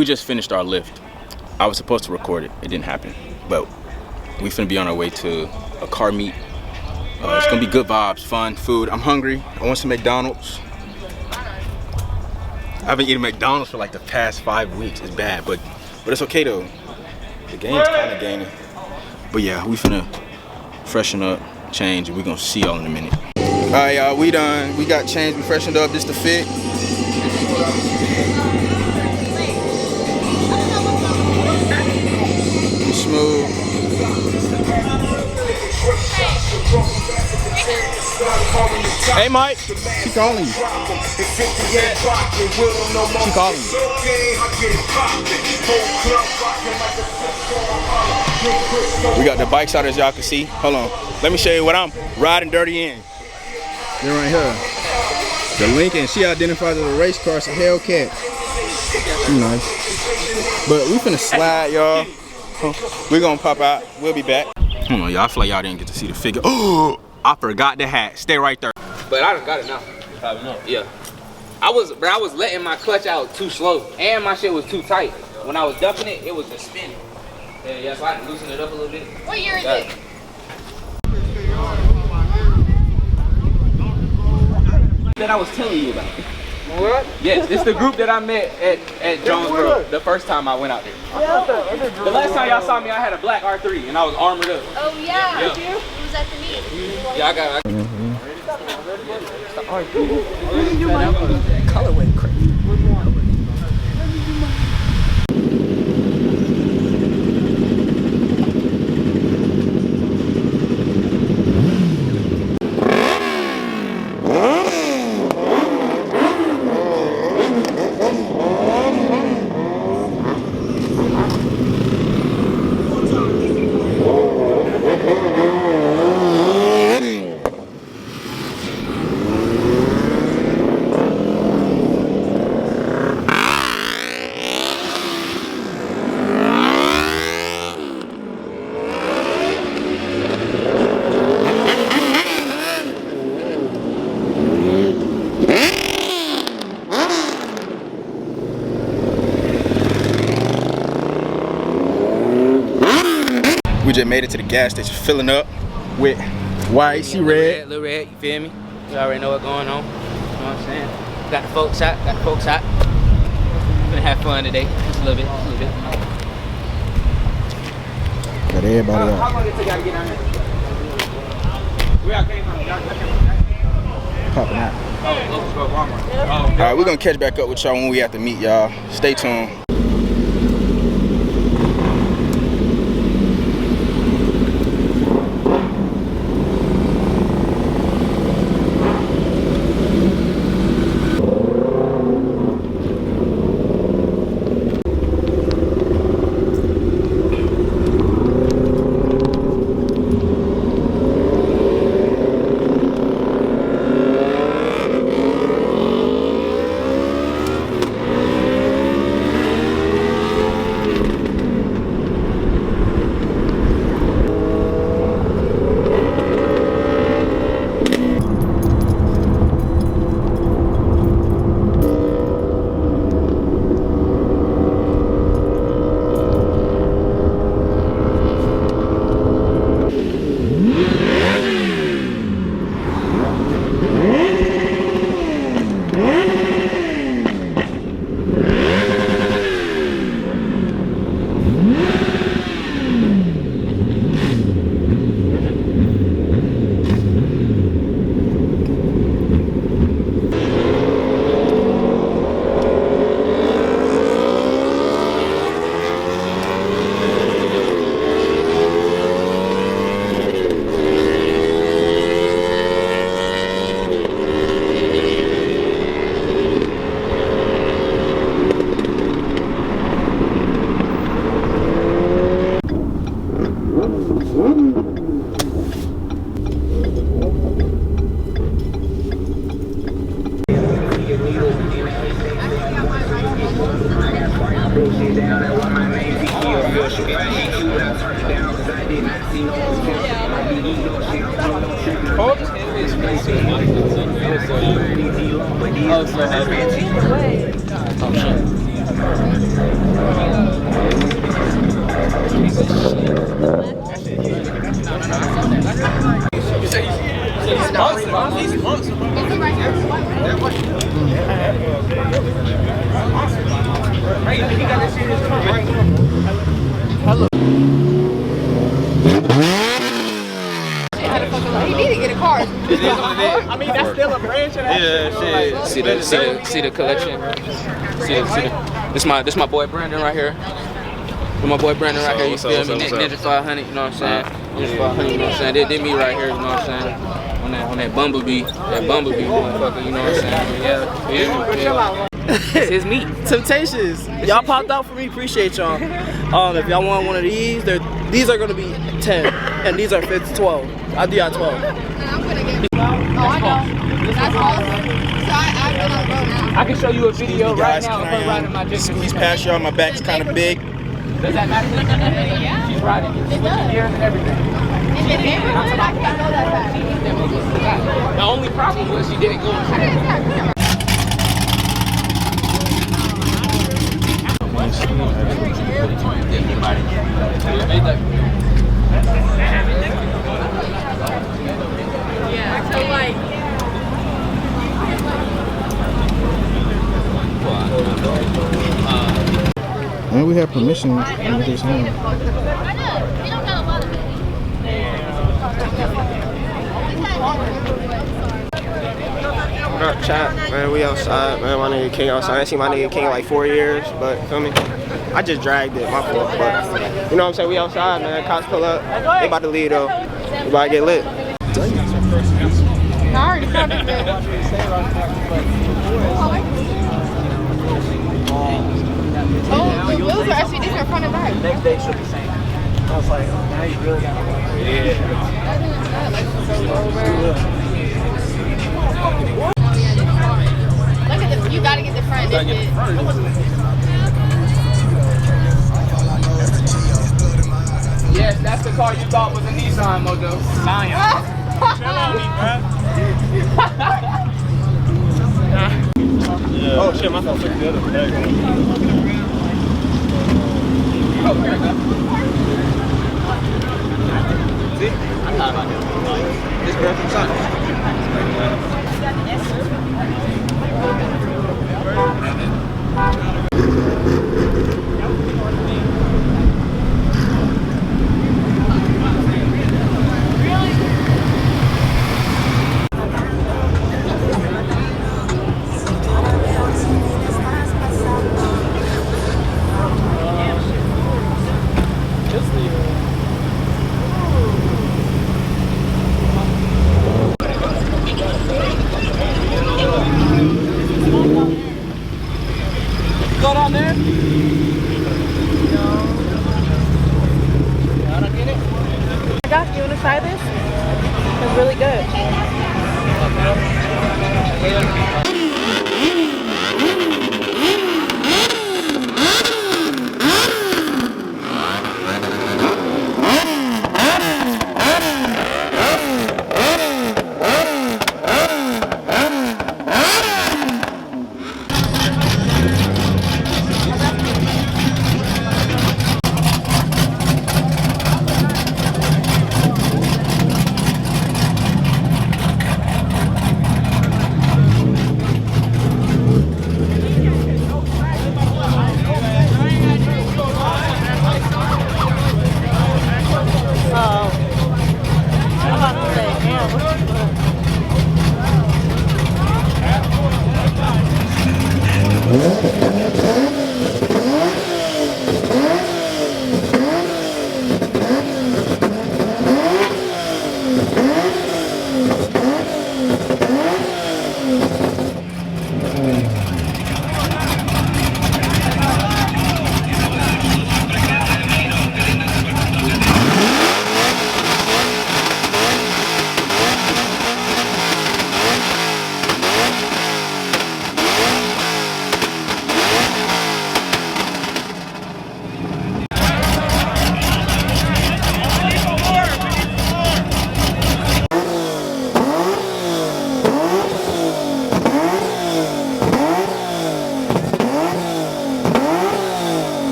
We just finished our lift. I was supposed to record it. It didn't happen. But we finna be on our way to a car meet. It's gonna be good vibes, fun, food. I'm hungry. I want some McDonald's. I've been eating McDonald's for like the past 5 weeks. It's bad, but it's okay though. The game's kind of gaining. But yeah, we finna freshen up, change, and we gonna see y'all in a minute. All right, y'all, we done. We got changed, we freshened up just to fit. Smooth. Hey, Mike. She calling you. She calling you. We got the bikes out as y'all can see. Hold on. Let me show you what I'm riding dirty in. They're right here. The Lincoln. She identifies as a race car. It's a Hellcat. She nice. But we finna slide, y'all. We're gonna pop out. We'll be back. Hold on, y'all. I feel like y'all didn't get to see the figure. Oh, I forgot the hat. Stay right there. But I done got it now. Probably not. Yeah. I was letting my clutch out too slow, and my shit was too tight. When I was dumping it, it was just spinning. Yeah, so I had to loosen it up a little bit. What year is it? That I was telling you about. What? Yes, it's the group that I met at Jonesboro the first time I went out there. The last time y'all saw me, I had a black R3 and I was armored up. Oh yeah, did you? It was at the meet. Yeah, I got it. Colorway crazy. We just made it to the gas station, filling up with white, she red. Little red, you feel me? You already know what's going on. You know what I'm saying? Got the folks out, Gonna have fun today, just a little bit, Got everybody out. How long it take y'all to get down here? Where y'all came from? Popping out. Oh, Walmart. Oh, All right, we're gonna catch back up with y'all when we have to meet y'all. Stay tuned. He need to get a car. I mean, that's still a branch of that. Yeah, shit. See the collection. See the. This my boy Brandon right here. My boy Brandon right here. You feel me? Ninja 500. You know what I'm saying? Ninja 500. You know what I'm saying? They did me right here. You know what I'm saying? On that bumblebee motherfucker. You know what I'm saying? Yeah. It's meat. Temptations. Y'all popped out for me. Appreciate y'all. If y'all want one of these, these are gonna be 10, and these are 12. I'll do y'all 12. I'm gonna get. Oh, I know. That's awesome. So I've been on the road now. I can show you a video right Guys, now of her riding my dick. squeeze past y'all. My back's kind of big. Does that matter? Yeah. She's riding. It does. Gears and everything. Is it favorite? I can't go that fast. The only problem was she didn't go. Yeah. So like. And we have permission with this hand. I know. You don't got a lot of it. What up, chat? Man, we outside, man. My nigga King outside. I ain't seen my nigga King in like 4 years, but feel me? I just dragged it, my fault. But you know what I'm saying? We outside, man. Cops pull up. They about to leave though. We about to get lit. No, I already found it. Oh, the wheels are actually different front and back. Next day should be same. I was like, oh, now you really got one. Look at the, you gotta get the front. Yes, that's the car you thought was a Nissan, Mojo. Oh shit, my phone took the other bag. Oh, here we go. See? I thought about this. This girl from Sonic.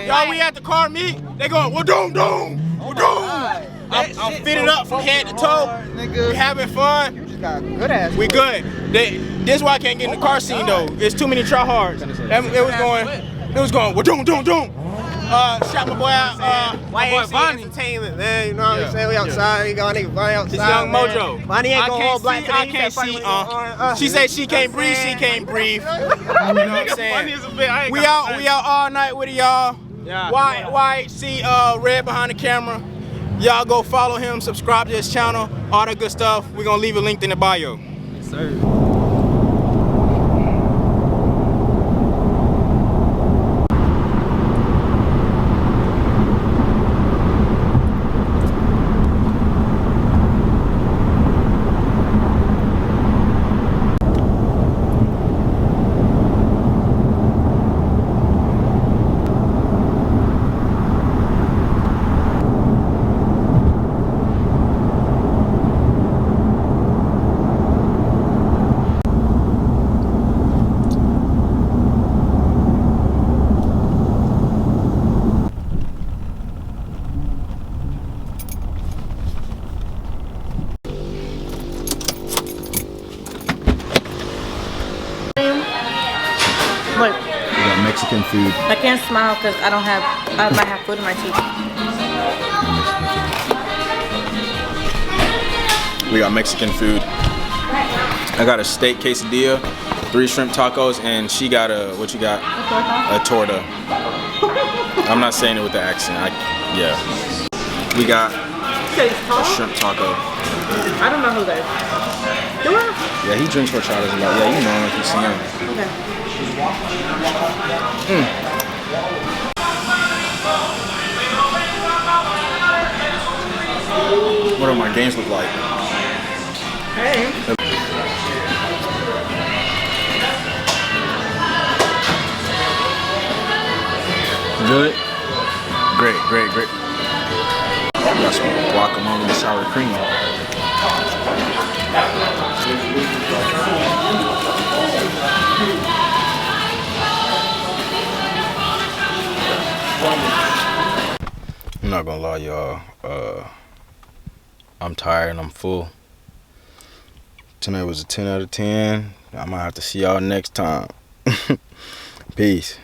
Y'all, we at the car meet. They going, well, doom. I'm fitted up from head to toe. We having fun. You just got a good ass. We good. This is why I can't get in the car scene though. It's too many tryhards. It was going, well, doom. Shout my boy out. My boy Bonnie. Entertainment, man. You know what I'm saying? We outside. We got nigga Bonnie outside. This young Mojo. Bonnie ain't going all black today. I can't see. She said she can't breathe. She can't breathe. You know what I'm saying? We out all night with y'all. YHC Red behind the camera. Y'all go follow him, subscribe to his channel, all that good stuff. We're gonna leave a link in the bio. Yes, sir. What? We got Mexican food. I can't smile because I might have food in my teeth. We got Mexican food. I got a steak quesadilla, 3 shrimp tacos, and she got what you got? A torta. I'm not saying it with the accent. Yeah. We got a shrimp taco. I don't know who that is. Do I? Yeah, he drinks horchatas a lot. Yeah, you know him if you see him. Okay. What do my games look like? Hey. Good? Great. Got some guacamole and sour cream. I'm not gonna lie, y'all. I'm tired and I'm full. Tonight was a 10 out of 10. I might have to see y'all next time. Peace.